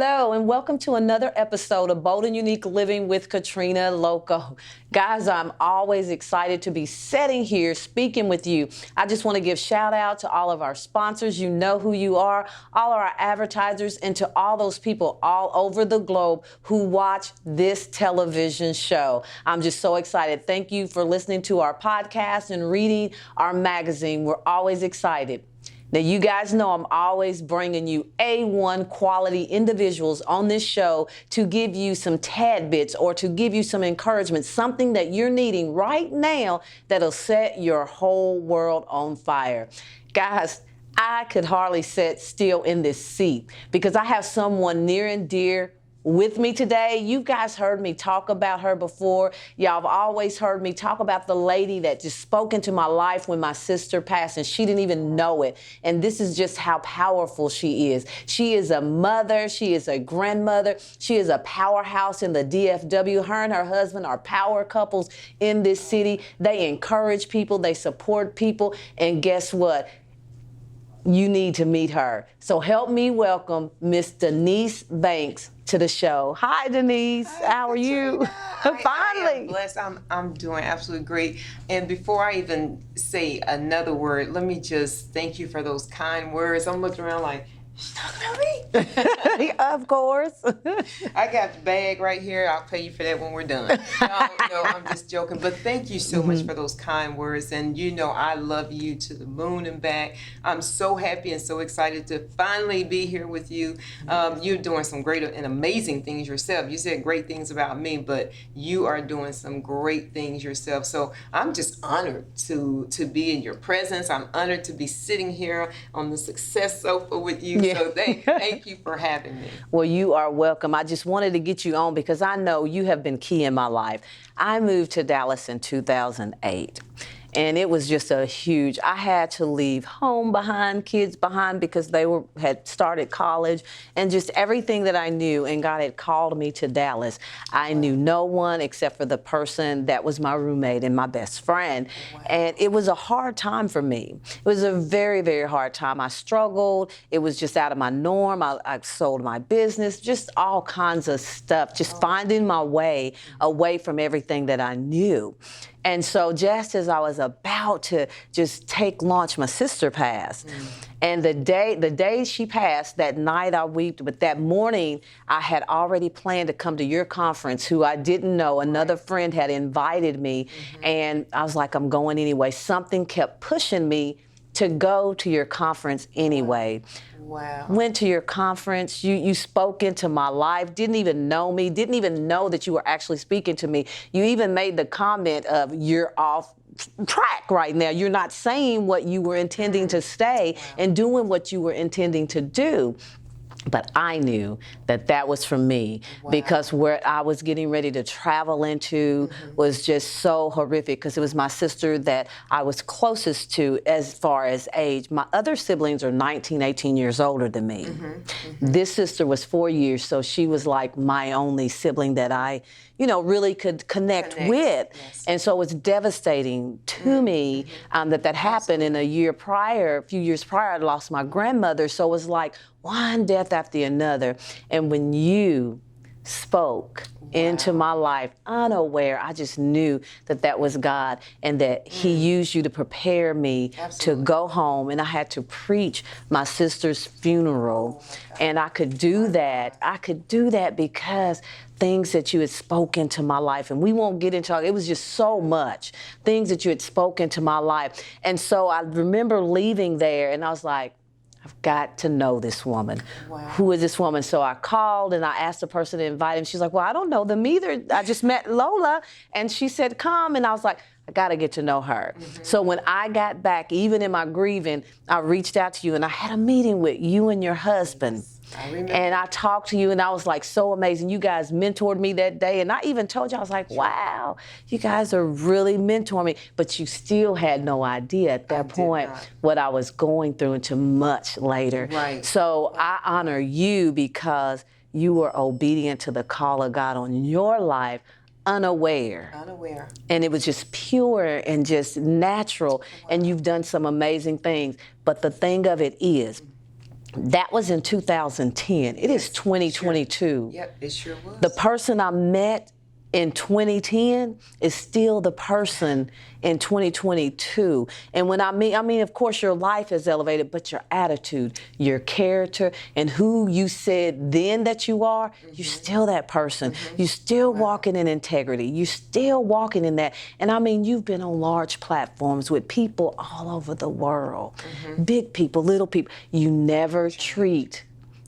Hello, and welcome to another episode of Bold and Unique Living with Katrina Lokko. Guys, I'm always excited to be sitting here speaking with you. I just want to give shout out to all of our sponsors. You know who you are, all of our advertisers, and to all those people all over the globe who watch this television show. I'm just so excited. Thank you for listening to our podcast and reading our magazine. We're always excited. Now, you guys know I'm always bringing you A1 quality individuals on this show to give you some tad bits or to give you some encouragement, something that you're needing right now that'll set your whole world on fire. Guys, I could hardly sit still in this seat because I have someone near and dear with me today. You guys heard me talk about her before. Y'all have always heard me talk about the lady that just spoke into my life when my sister passed and she didn't even know it. And this is just how powerful she is. She is a mother. She is a grandmother. She is a powerhouse in the DFW. Her and her husband are power couples in this city. They encourage people. They support people. And guess what? You need to meet her. So help me welcome Miss Denise Banks to the show. Hi, Denise. Hi, how are you? Finally. I am blessed. I'm doing absolutely great. And before I even say another word, let me just thank you for those kind words. I'm looking around like, she's talking about me. Of course. I got the bag right here. I'll pay you for that when we're done. No, I'm just joking. But thank you so much for those kind words. And you know I love you to the moon and back. I'm so happy and so excited to finally be here with you. You're doing some great and amazing things yourself. You said great things about me, but you are doing some great things yourself. So I'm just honored to be in your presence. I'm honored to be sitting here on the success sofa with you. Yeah. So thank you for having me. Well, you are welcome. I just wanted to get you on because I know you have been key in my life. I moved to Dallas in 2008. And it was just a huge, I had to leave home behind, kids behind, because they had started college and just everything that I knew. And God had called me to Dallas. I knew no one except for the person that was my roommate and my best friend. Wow. And it was a hard time for me. It was a very, very hard time. I struggled. It was just out of my norm. I sold my business, just all kinds of stuff, just finding my way away from everything that I knew. And so just as I was about to just take launch, my sister passed. And the day she passed, that night I wept, but that morning I had already planned to come to your conference, who I didn't know. Another friend had invited me, and I was like, I'm going anyway. Something kept pushing me to go to your conference anyway. Wow. Went to your conference, you spoke into my life, didn't even know me, didn't even know that you were actually speaking to me. You even made the comment of, you're off track right now. You're not saying what you were intending to say and doing what you were intending to do. But I knew that that was for me because where I was getting ready to travel into was just so horrific because it was my sister that I was closest to as far as age. My other siblings are 19, 18 years older than me. This sister was 4 years, so she was like my only sibling that I, really could connect with. Yes. And so it was devastating to me that happened. In a few years prior, I lost my grandmother. So it was like one death after another. And when you spoke into my life, unaware, I just knew that that was God and that He used you to prepare me to go home. And I had to preach my sister's funeral. And I could do that. I could do that because things that you had spoken to my life, and we won't get into it, was just so much things that you had spoken to my life. And so I remember leaving there and I was like, I've got to know this woman. Who is this woman? So I called and I asked the person to invite him. She's like, well, I don't know them either. I just met Lola. And she said, come. And I was like, I got to get to know her. So when I got back, even in my grieving, I reached out to you and I had a meeting with you and your husband. And I talked to you and I was like, so amazing. You guys mentored me that day. And I even told you, I was like, wow, you guys are really mentoring me. But you still had no idea at that point what I was going through until much later. So I honor you because you were obedient to the call of God on your life, unaware. And it was just pure and just natural. And you've done some amazing things. But the thing of it is, That was in 2010. It is 2022. Yep, it sure was. The person I met in 2010 is still the person in 2022. And when I mean, of course, your life is elevated, but your attitude, your character, and who you said then that you are, you're still that person. You're still walking in integrity. You're still walking in that. And I mean, you've been on large platforms with people all over the world, big people, little people. You never treat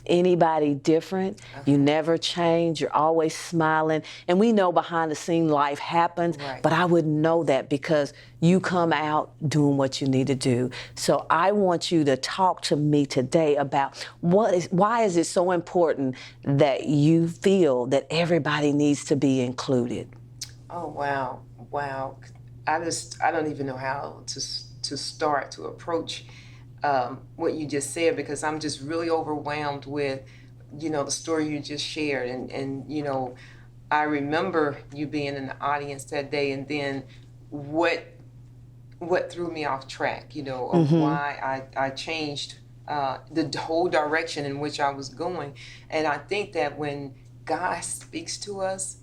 anybody different. You never change. You're always smiling. And we know behind the scene life happens, but I wouldn't know that because you come out doing what you need to do. So I want you to talk to me today about why is it so important that you feel that everybody needs to be included? Oh, wow. Wow. I don't even know how to start to approach what you just said, because I'm just really overwhelmed with, the story you just shared. And I remember you being in the audience that day, and then what threw me off track, of why I changed the whole direction in which I was going. And I think that when God speaks to us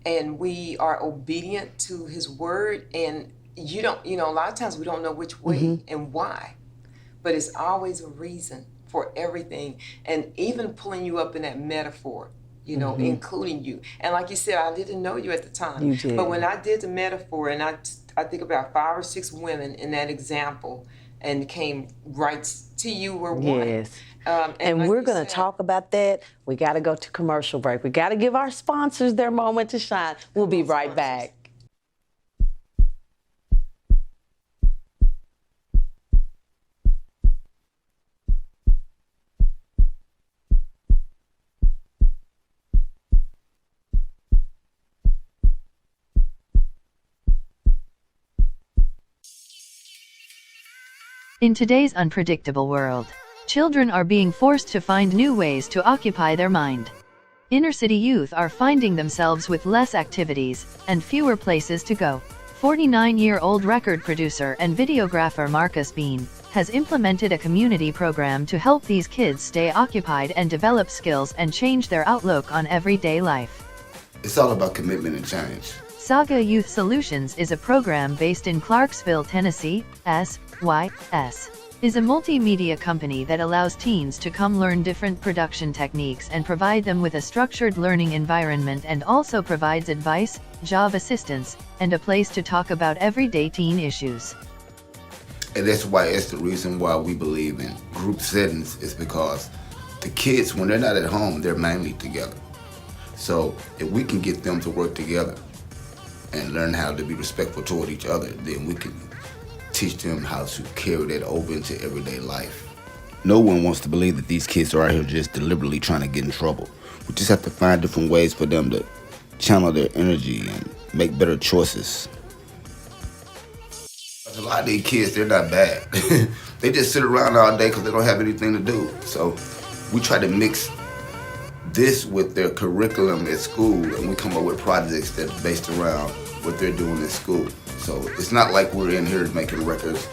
and we are obedient to his word, and a lot of times we don't know which way and why. But it's always a reason for everything. And even pulling you up in that metaphor, including you. And like you said, I didn't know you at the time. You did. But when I did the metaphor, and I think about 5 or 6 women in that example, and came right to you were one. Yes. And we're like going to talk about that. We got to go to commercial break. We got to give our sponsors their moment to shine. We'll be right back. In today's unpredictable world, children are being forced to find new ways to occupy their mind. Inner-city youth are finding themselves with less activities and fewer places to go. 49-year-old record producer and videographer Marcus Bean has implemented a community program to help these kids stay occupied and develop skills and change their outlook on everyday life. It's all about commitment and change. Saga Youth Solutions is a program based in Clarksville, Tennessee. SYS is a multimedia company that allows teens to come learn different production techniques and provide them with a structured learning environment, and also provides advice, job assistance, and a place to talk about everyday teen issues. And that's why it's the reason why we believe in group settings, is because the kids, when they're not at home, they're mainly together. So if we can get them to work together and learn how to be respectful toward each other, then we can teach them how to carry that over into everyday life. No one wants to believe that these kids are out here just deliberately trying to get in trouble. We just have to find different ways for them to channel their energy and make better choices. A lot of these kids, they're not bad. They just sit around all day because they don't have anything to do. So we try to mix this with their curriculum at school, and we come up with projects that are based around what they're doing at school. So it's not like we're in here making records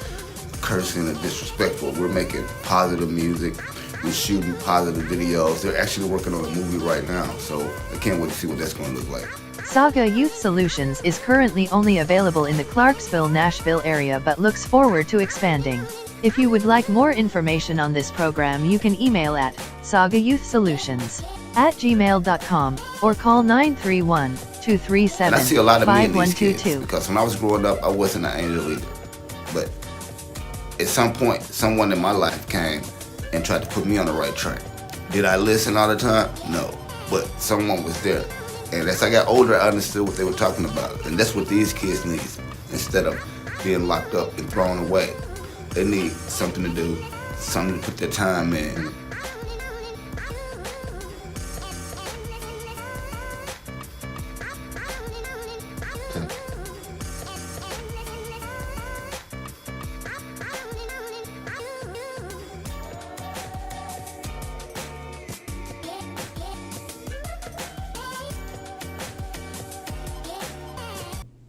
cursing and disrespectful. We're making positive music. We're shooting positive videos. They're actually working on a movie right now, so I can't wait to see what that's going to look like. Saga Youth Solutions is currently only available in the Clarksville-Nashville area, but looks forward to expanding. If you would like more information on this program, you can email at sagayouthsolutions@gmail.com or call 931-237-5122. And I see a lot of me in these kids, because when I was growing up, I wasn't an angel either. But at some point, someone in my life came and tried to put me on the right track. Did I listen all the time? No. But someone was there. And as I got older, I understood what they were talking about. And that's what these kids need. Instead of being locked up and thrown away, they need something to do, something to put their time in.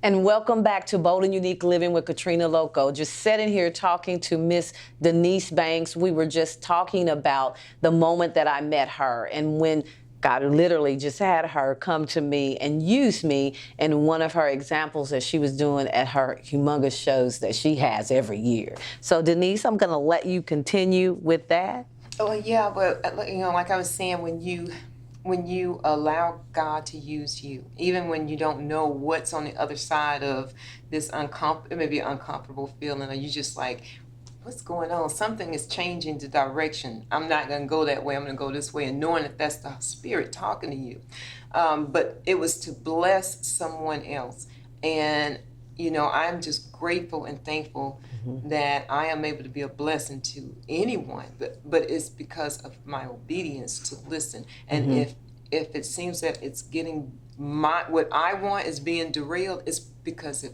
And welcome back to Bold and Unique Living with Katrina Lokko. Just sitting here talking to Miss Denise Banks. We were just talking about the moment that I met her, and when God literally just had her come to me and use me in one of her examples that she was doing at her humongous shows that she has every year. So Denise, I'm going to let you continue with that. Oh yeah, but like I was saying, when you allow God to use you, even when you don't know what's on the other side of this maybe uncomfortable feeling, or you just like, what's going on? Something is changing the direction. I'm not going to go that way. I'm going to go this way, and knowing that that's the Spirit talking to you. But it was to bless someone else, and I'm just grateful and thankful that I am able to be a blessing to anyone, but it's because of my obedience to listen. And if it seems that it's getting what I want is being derailed, it's because of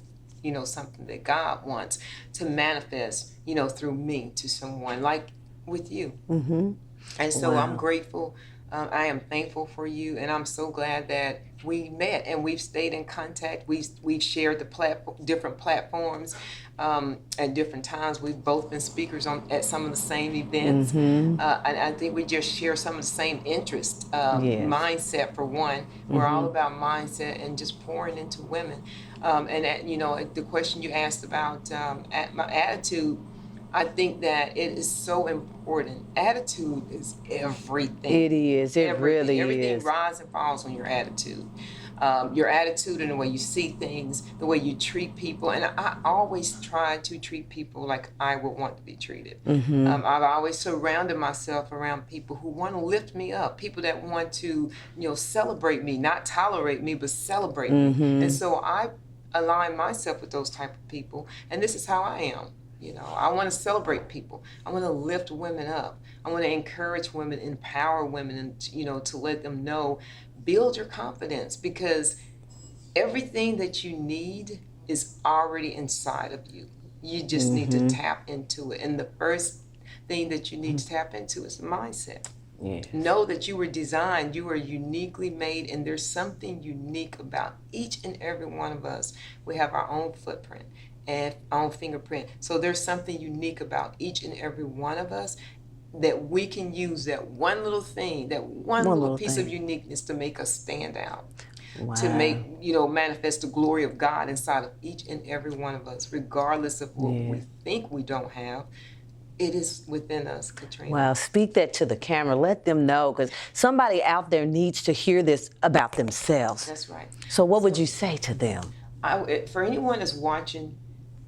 something that God wants to manifest through me to someone, like with you. And so Wow. I'm grateful. I am thankful for you, and I'm so glad that we met and we've stayed in contact. We've shared the different platforms at different times. We've both been speakers at some of the same events, and I think we just share some of the same interests. Yes. Mindset, for one, we're all about mindset and just pouring into women. And the question you asked about my attitude. I think that it is so important. Attitude is everything. It is. It really Everything is. rises and falls on your attitude. Your attitude and the way you see things, the way you treat people. And I always try to treat people like I would want to be treated. I've always surrounded myself around people who want to lift me up, people that want to, celebrate me, not tolerate me, but celebrate me. And so I align myself with those type of people. And this is how I am. I want to celebrate people. I want to lift women up. I want to encourage women, empower women, and to let them know, build your confidence, because everything that you need is already inside of you. You just need to tap into it. And the first thing that you need to tap into is the mindset. Yes. Know that you were designed, you are uniquely made, and there's something unique about each and every one of us. We have our own footprint and our own fingerprint. So there's something unique about each and every one of us that we can use, that one little thing, that one little piece of uniqueness to make us stand out. Wow. To make, manifest the glory of God inside of each and every one of us, regardless of what we think we don't have. It is within us, Katrina. Wow, speak that to the camera. Let them know, because somebody out there needs to hear this about themselves. That's right. So what would you say to them? For anyone that's watching,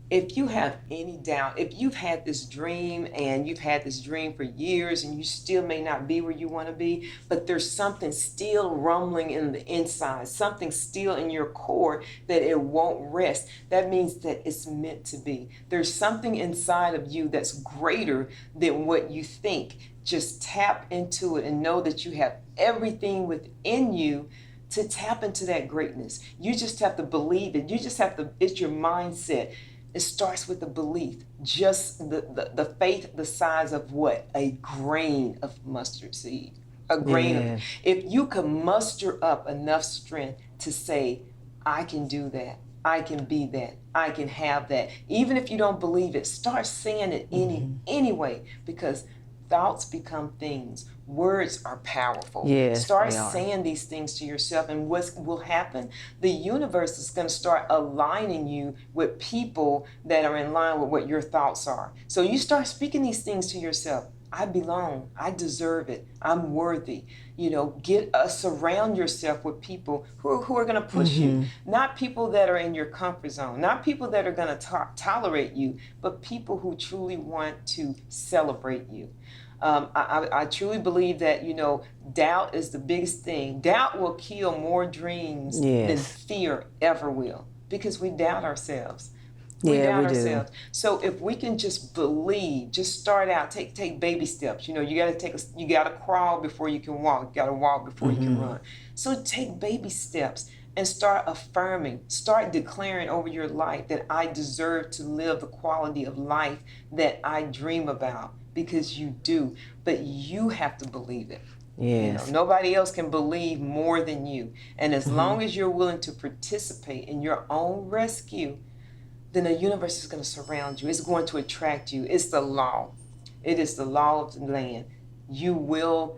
if you have any doubt, if you've had this dream and you've had this dream for years and you still may not be where you want to be, but there's something still rumbling in the inside, something still in your core that it won't rest, that means that it's meant to be. There's something inside of you that's greater than what you think. Just tap into it and know that you have everything within you to tap into that greatness. You just have to believe it. You just have to, it's your mindset. It starts with the belief, just the faith the size of what? A grain of mustard seed. A grain of, if you can muster up enough strength to say, I can do that, I can be that, I can have that. Even if you don't believe it, start saying it anyway, because thoughts become things. Words are powerful. Yes, start they are. saying these things to yourself, and what will happen? The universe is going to start aligning you with people that are in line with what your thoughts are. So you start speaking these things to yourself. I belong. I deserve it. I'm worthy. Surround yourself with people who are going to push you. Not people that are in your comfort zone. Not people that are going to tolerate you, but people who truly want to celebrate you. I truly believe that, doubt is the biggest thing. Doubt will kill more dreams than fear ever will, because we doubt ourselves. We doubt ourselves. So if we can just believe, just start out, take baby steps. You gotta crawl before you can walk. You gotta walk before you can run. So take baby steps and start affirming, start declaring over your life that I deserve to live the quality of life that I dream about, because you do. But you have to believe it. Yes. Nobody else can believe more than you. And as long as you're willing to participate in your own rescue, then the universe is going to surround you. It's going to attract you. It's the law. It is the law of the land. You will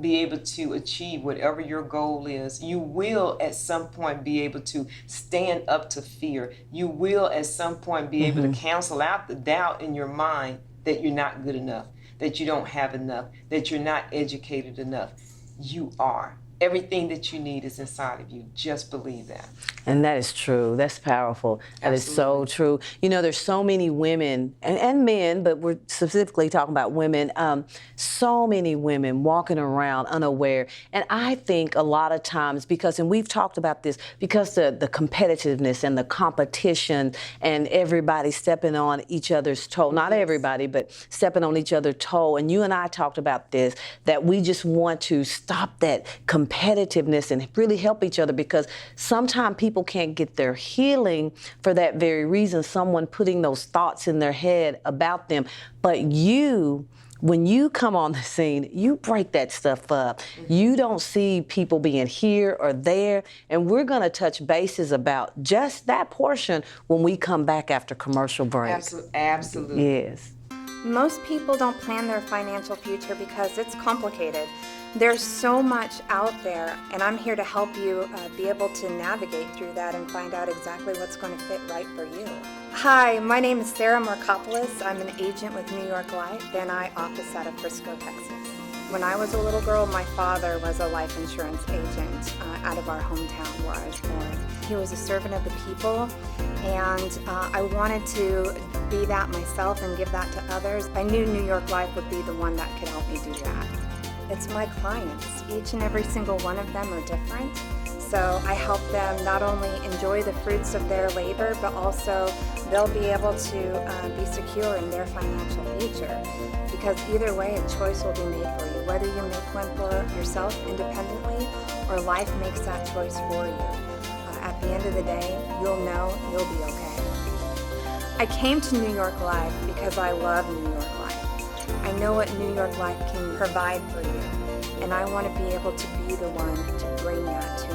be able to achieve whatever your goal is. You will at some point be able to stand up to fear. You will at some point be able to cancel out the doubt in your mind that you're not good enough, that you don't have enough, that you're not educated enough. You are. Everything that you need is inside of you. Just believe that. And that is true. That's powerful. That is so true. There's so many women and men, but we're specifically talking about women, so many women walking around unaware. And I think a lot of times and we've talked about this, because the competitiveness and the competition and everybody stepping on each other's toe, not everybody, but stepping on each other's toe. And you and I talked about this, that we just want to stop that competitiveness and really help each other, because sometimes people can't get their healing for that very reason, someone putting those thoughts in their head about them. But when you come on the scene, you break that stuff up. You don't see people being here or there, and we're going to touch bases about just that portion when we come back after commercial break. Absolutely. Yes. Most people don't plan their financial future because it's complicated. There's so much out there, and I'm here to help you be able to navigate through that and find out exactly what's going to fit right for you. Hi, my name is Sarah Markopoulos. I'm an agent with New York Life, and I office out of Frisco, Texas. When I was a little girl, my father was a life insurance agent out of our hometown where I was born. He was a servant of the people, and I wanted to be that myself and give that to others. I knew New York Life would be the one that could help me do that. It's my clients. Each and every single one of them are different. So I help them not only enjoy the fruits of their labor, but also they'll be able to be secure in their financial future. Because either way, a choice will be made for you, whether you make one for yourself independently or life makes that choice for you. At the end of the day, you'll know you'll be okay. I came to New York Life because I love New York Life. I know what New York Life can provide for you, and I want to be able to be the one to bring that to you.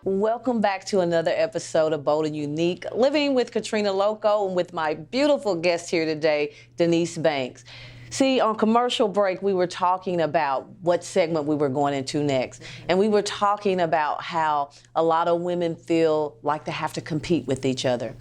Welcome back to another episode of Bold and Unique, Living with Katrina Lokko, and with my beautiful guest here today, Denise Banks. See, on commercial break, we were talking about what segment we were going into next. And we were talking about how a lot of women feel like they have to compete with each other.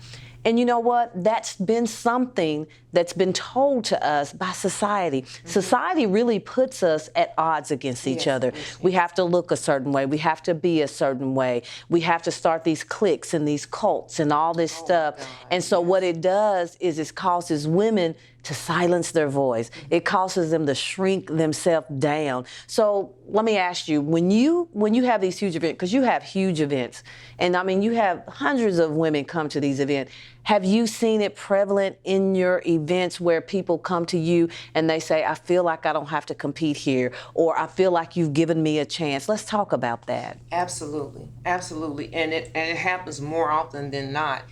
And you know what? That's been something that's been told to us by society. Society really puts us at odds against each other. We have to look a certain way. We have to be a certain way. We have to start these cliques and these cults and all this stuff. God. And so what it does is it causes women to silence their voice. It causes them to shrink themselves down. So let me ask you, when you have these huge events, because you have huge events, and I mean you have hundreds of women come to these events, have you seen it prevalent in your events where people come to you and they say, I feel like I don't have to compete here, or I feel like you've given me a chance? Let's talk about that. Absolutely, absolutely. And it happens more often than not,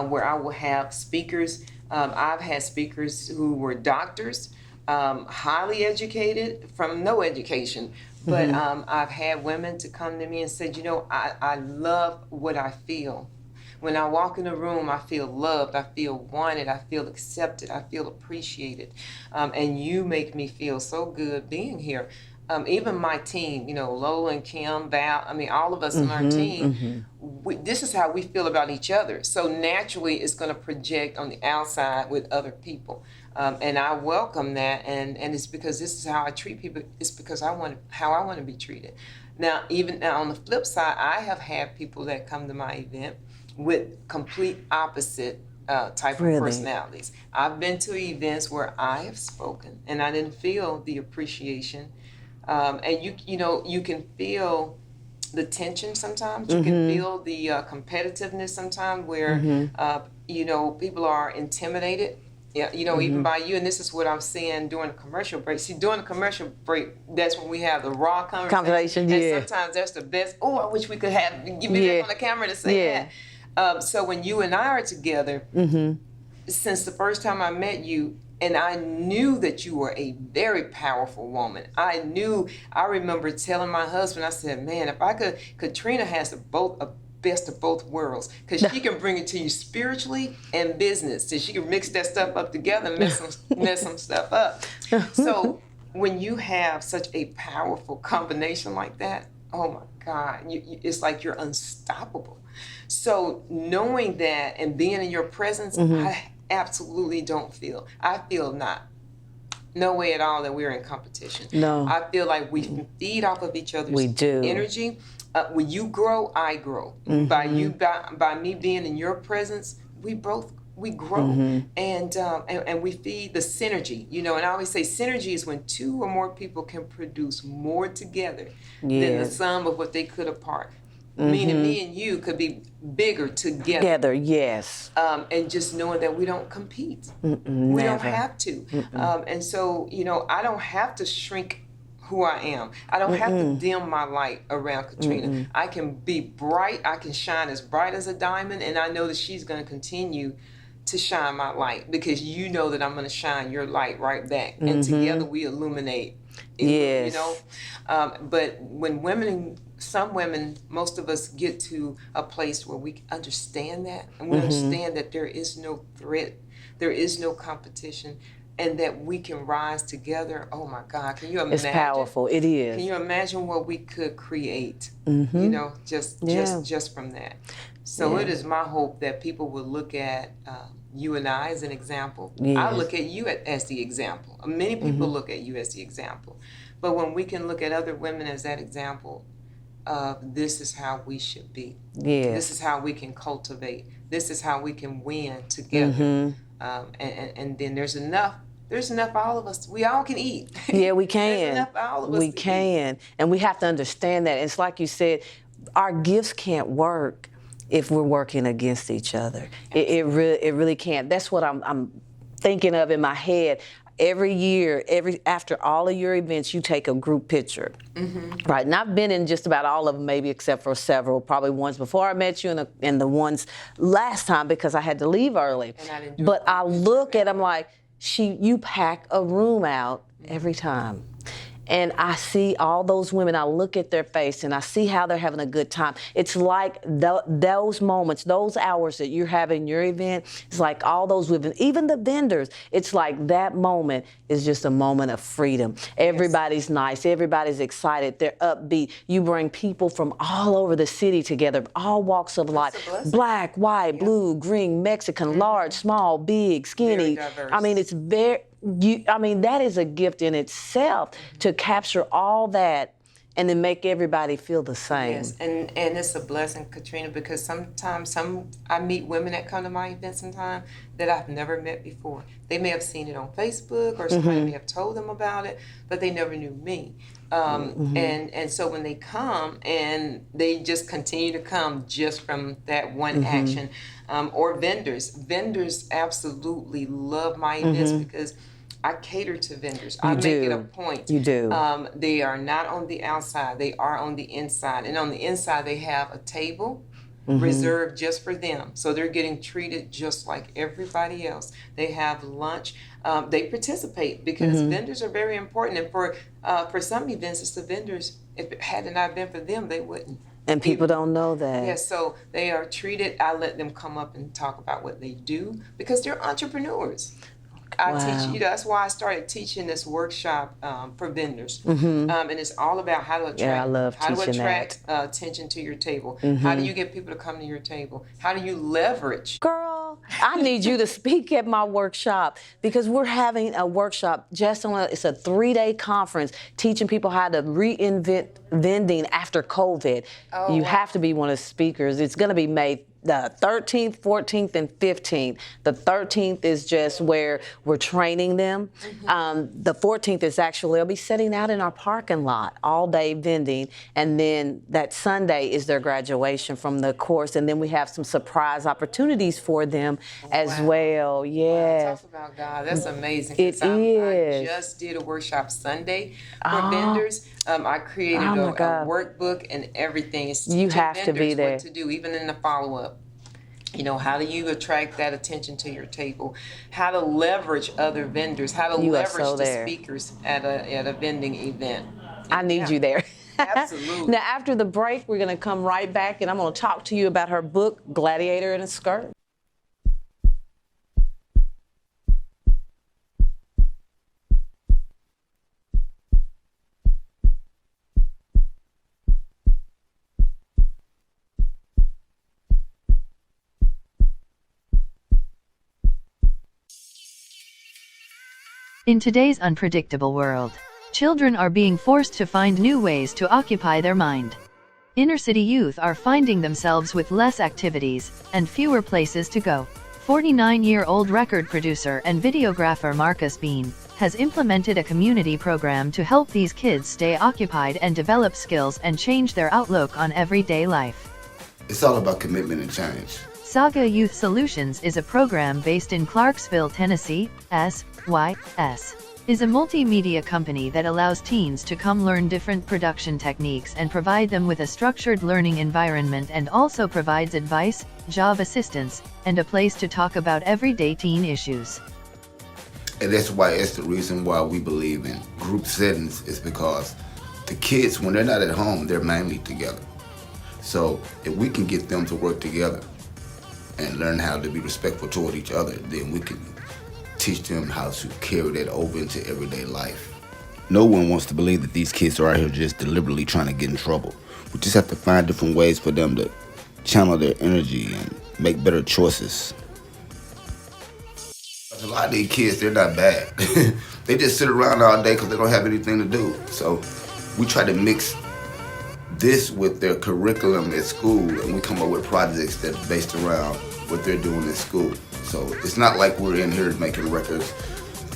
where I will have speakers. I've had speakers who were doctors, highly educated from no education, but I've had women to come to me and said, I love what I feel. When I walk in a room, I feel loved, I feel wanted, I feel accepted, I feel appreciated, and you make me feel so good being here. Even my team, Lola and Kim, Val, all of us on our team, this is how we feel about each other. So naturally, it's going to project on the outside with other people. And I welcome that, and it's because this is how I treat people. It's because how I want to be treated. Now, even on the flip side, I have had people that come to my event with complete opposite type of personalities. I've been to events where I have spoken, and I didn't feel the appreciation. And you can feel the tension sometimes. You can feel the competitiveness sometimes, where people are intimidated. Yeah, even by you. And this is what I'm seeing during the commercial break. See, during the commercial break, that's when we have the raw conversation. And sometimes that's the best. Oh, I wish we could give me that on the camera to say that. So when you and I are together, since the first time I met you, and I knew that you were a very powerful woman. I remember telling my husband, I said, man, if I could, Katrina has a best of both worlds, because she can bring it to you spiritually and business. So she can mix that stuff up together and mess some stuff up. So when you have such a powerful combination like that, oh my God, it's like you're unstoppable. So knowing that and being in your presence, I absolutely I feel no way at all that we're in competition. No. I feel like we can feed off of each other's energy. When you grow, I grow. By me being in your presence, we grow. And we feed the synergy, and I always say synergy is when two or more people can produce more together than the sum of what they could apart. Meaning me and you could be bigger together. Yes. And just knowing that we don't compete. We don't have to. And so, I don't have to shrink who I am. I don't have to dim my light around Katrina. I can be bright. I can shine as bright as a diamond. And I know that she's going to continue to shine my light, because you know that I'm going to shine your light right back. And together we illuminate. Yes. But when some women, most of us get to a place where we understand that, and we understand that there is no threat, there is no competition, and that we can rise together. Oh my God, can you imagine? It's powerful. It is. Can you imagine what we could create? Just from that. So it is my hope that people will look at you and I as an example. Yes. I look at you as the example. Many people look at you as the example. But when we can look at other women as that example, this is how we should be. Yes. This is how we can cultivate. This is how we can win together. And then there's enough for all of us. We all can eat. Yeah, we can. There's enough for all of us. We can. And we have to understand that. It's like you said, our gifts can't work if we're working against each other. It really can't. That's what I'm thinking of in my head. Every year, after all of your events, you take a group picture, right? And I've been in just about all of them, maybe except for several, probably ones before I met you and the ones last time, because I had to leave early. And I didn't do but I look at them like, you pack a room out every time. And I see all those women, I look at their face and I see how they're having a good time. It's like those moments, those hours that you're having your event, it's like all those women, even the vendors, it's like that moment is just a moment of freedom. Everybody's nice, everybody's excited, they're upbeat. You bring people from all over the city together, all walks of life, black, white, blue, green, Mexican, large, small, big, skinny. Very diverse. I mean, it's that is a gift in itself to capture all that and then make everybody feel the same. Yes, and it's a blessing, Katrina, because sometimes I meet women that come to my events sometimes that I've never met before. They may have seen it on Facebook or somebody may have told them about it, but they never knew me. And so when they come and they just continue to come just from that one action, or vendors absolutely love my events because I cater to vendors. I make it a point. You do. They are not on the outside. They are on the inside. And on the inside, they have a table reserved just for them. So they're getting treated just like everybody else. They have lunch. They participate because vendors are very important. And for some events, it's the vendors. If it had not been for them, they wouldn't. And people don't know that. Yes, so they are treated. I let them come up and talk about what they do because they're entrepreneurs. I teach, that's why I started teaching this workshop for vendors. And it's all about how to attract attention to your table. How do you get people to come to your table? How do you leverage? Girl, I need you to speak at my workshop because we're having a workshop it's a 3-day conference teaching people how to reinvent vending after COVID. You have to be one of the speakers. It's going to be May the 13th, 14th, and 15th. The 13th is just where we're training them. The 14th is actually, they'll be sitting out in our parking lot all day vending. And then that Sunday is their graduation from the course. And then we have some surprise opportunities for them as well. Yes. Talk about God. That's amazing. It is. I just did a workshop Sunday for vendors. I created a workbook and everything. It's you have to be there. What to do, even in the follow-up. You know, how do you attract that attention to your table? How to leverage other vendors? How to You are leverage so the there. speakers at a vending event? I need Yeah. you there. Absolutely. Now, after the break, we're going to come right back and I'm going to talk to you about her book, Gladiator in a Skirt. In today's unpredictable world, children are being forced to find new ways to occupy their mind. Inner city youth are finding themselves with less activities and fewer places to go. 49-year-old record producer and videographer Marcus Bean has implemented a community program to help these kids stay occupied and develop skills and change their outlook on everyday life. It's all about commitment and change. Saga Youth Solutions is a program based in Clarksville, Tennessee. SYS is a multimedia company that allows teens to come learn different production techniques and provide them with a structured learning environment, and also provides advice, job assistance, and a place to talk about everyday teen issues. And that's why it's the reason why we believe in group settings, is because the kids, when they're not at home, they're mainly together. So if we can get them to work together and learn how to be respectful toward each other, then we can teach them how to carry that over into everyday life. No one wants to believe that these kids are out here just deliberately trying to get in trouble. We just have to find different ways for them to channel their energy and make better choices. A lot of these kids, they're not bad. They just sit around all day because they don't have anything to do. So we try to mix this with their curriculum at school, and we come up with projects that are based around what they're doing at school. So it's not like we're in here making records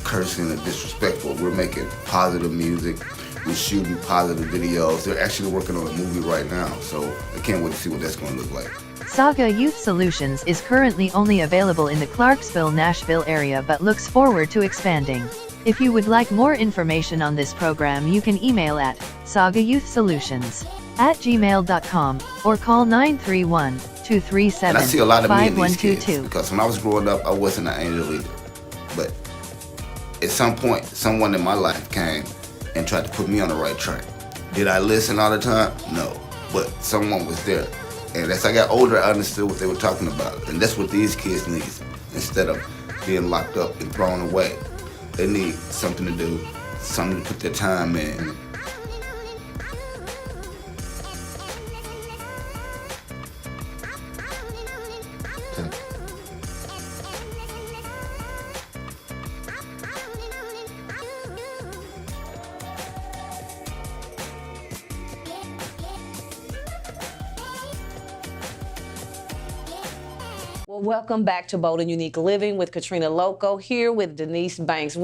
cursing and disrespectful. We're making positive music. We're shooting positive videos. They're actually working on a movie right now, so I can't wait to see what that's going to look like. Saga Youth Solutions is currently only available in the Clarksville-Nashville area but looks forward to expanding. If you would like more information on this program, you can email at sagayouthsolutions@gmail.com or call 931-237-5122. And I see a lot of me in these kids, because when I was growing up, I wasn't an angel either. But at some point, someone in my life came and tried to put me on the right track. Did I listen all the time? No. But someone was there. And as I got older, I understood what they were talking about. And that's what these kids need. Instead of being locked up and thrown away, they need something to do, something to put their time in. Well, welcome back to Bold and Unique Living with Katrina Lokko, here with Denise Banks.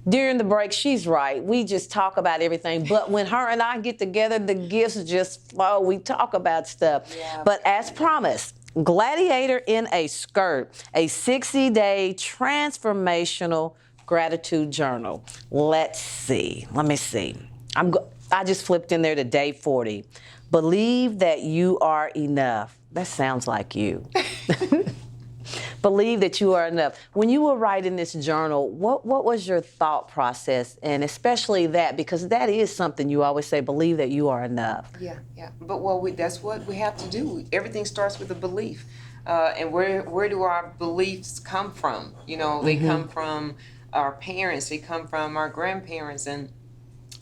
During the break, she's right. We just talk about everything. But when her and I get together, the gifts just flow. We talk about stuff. Yeah. But as promised, Gladiator in a Skirt, a 60-day transformational gratitude journal. Let me see. I just flipped in there to day 40. Believe that you are enough. That sounds like you. Believe that you are enough. When you were writing this journal, what was your thought process? And especially that, because that is something you always say, believe that you are enough. Yeah. But that's what we have to do. Everything starts with a belief. And where do our beliefs come from? You know, they come from our parents, they come from our grandparents, and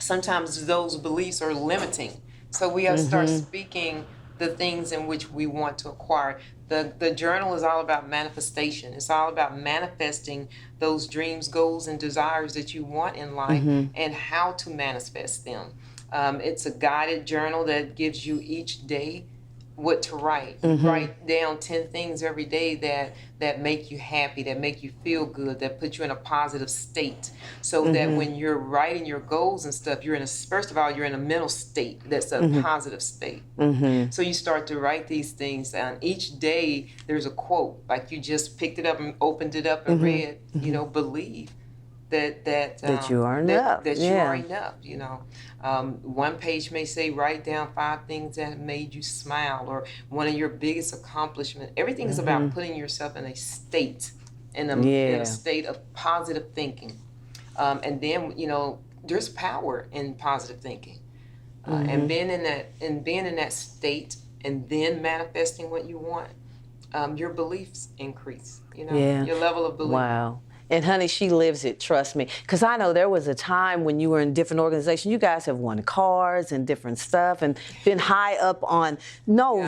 sometimes those beliefs are limiting. So we have to start speaking the things in which we want to acquire. The journal is all about manifestation. It's all about manifesting those dreams, goals, and desires that you want in life, and how to manifest them. It's a guided journal that gives you each day what to write. Write down 10 things every day that make you happy, that make you feel good, that put you in a positive state, so that when you're writing your goals and stuff, first of all, you're in a mental state that's a positive state. So you start to write these things, and each day there's a quote, like you just picked it up and opened it up and read, you know, believe. that you are enough. that you Yeah. are enough. You know, one page may say write down 5 things that have made you smile, or one of your biggest accomplishments. Everything is about putting yourself in a state, in a state of positive thinking, and then you know there's power in positive thinking, and being in that state, and then manifesting what you want. Your beliefs increase. You know, your level of belief. Wow. And honey, she lives it, trust me. Because I know there was a time when you were in different organizations. You guys have won cars and different stuff and been high up on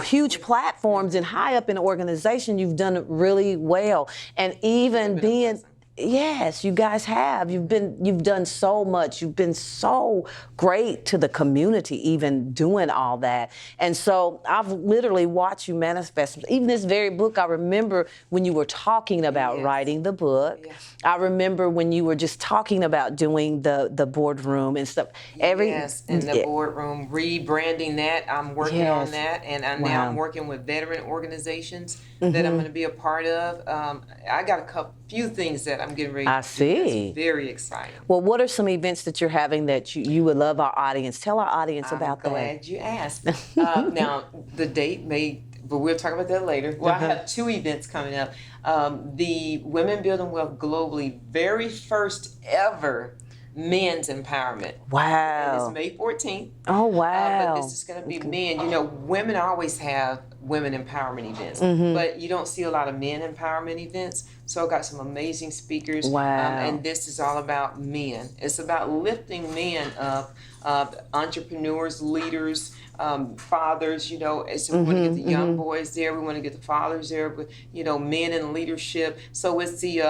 huge platforms and high up in an organization. You've done it really well. And even being yes, you guys have. You've done so much. You've been so great to the community, even doing all that. And so I've literally watched you manifest. Even this very book, I remember when you were talking about writing the book. Yes. I remember when you were just talking about doing the boardroom and stuff. In the boardroom, rebranding that. I'm working on that, and now I'm working with veteran organizations that I'm going to be a part of. I got few things that I'm getting ready to do. That's very exciting. Well, what are some events that you're having that you would love our audience? Tell our audience about that. I'm glad you asked. Now, the date but we'll talk about that later. Well, I have 2 events coming up. The Women Building Wealth Globally, very first ever men's empowerment. Wow. And it's May 14th. Oh, wow. But this is going to be men. You know, women always have women empowerment events, but you don't see a lot of men empowerment events. So I got some amazing speakers. Wow. And this is all about men. It's about lifting men up, entrepreneurs, leaders, fathers, you know. So we want to get the young boys there. We want to get the fathers there, but, you know, men in leadership. So it's the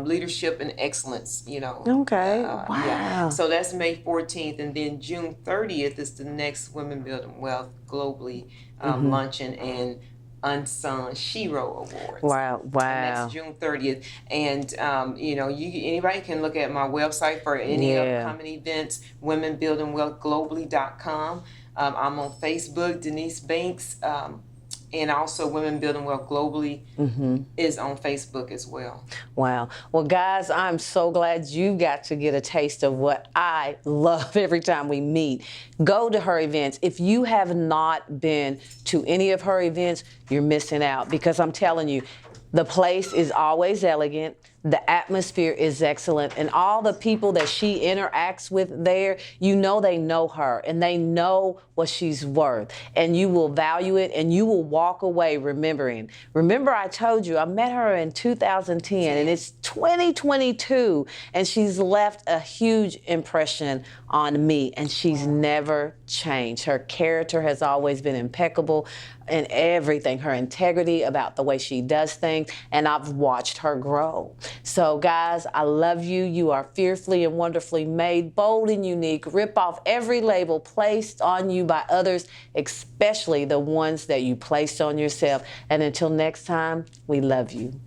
leadership and excellence, you know. Okay. Wow. Yeah. So that's May 14th, and then June 30th is the next Women Building Wealth Globally luncheon and Unsung Shero Awards. Wow. Wow. And that's June 30th. And you know, anybody can look at my website for any upcoming events, womenbuildingwealthglobally.com. I'm on Facebook, Denise Banks. And also Women Building Wealth Globally is on Facebook as well. Wow. Well, guys, I'm so glad you got to get a taste of what I love every time we meet. Go to her events. If you have not been to any of her events, you're missing out, because I'm telling you, the place is always elegant. The atmosphere is excellent, and all the people that she interacts with there, you know they know her and they know what she's worth, and you will value it, and you will walk away remembering. Remember, I told you I met her in 2010 and it's 2022, and she's left a huge impression on me, and she's never changed. Her character has always been impeccable in everything, her integrity about the way she does things, and I've watched her grow. So guys, I love you. You are fearfully and wonderfully made, bold and unique. Rip off every label placed on you by others, especially the ones that you placed on yourself. And until next time, we love you.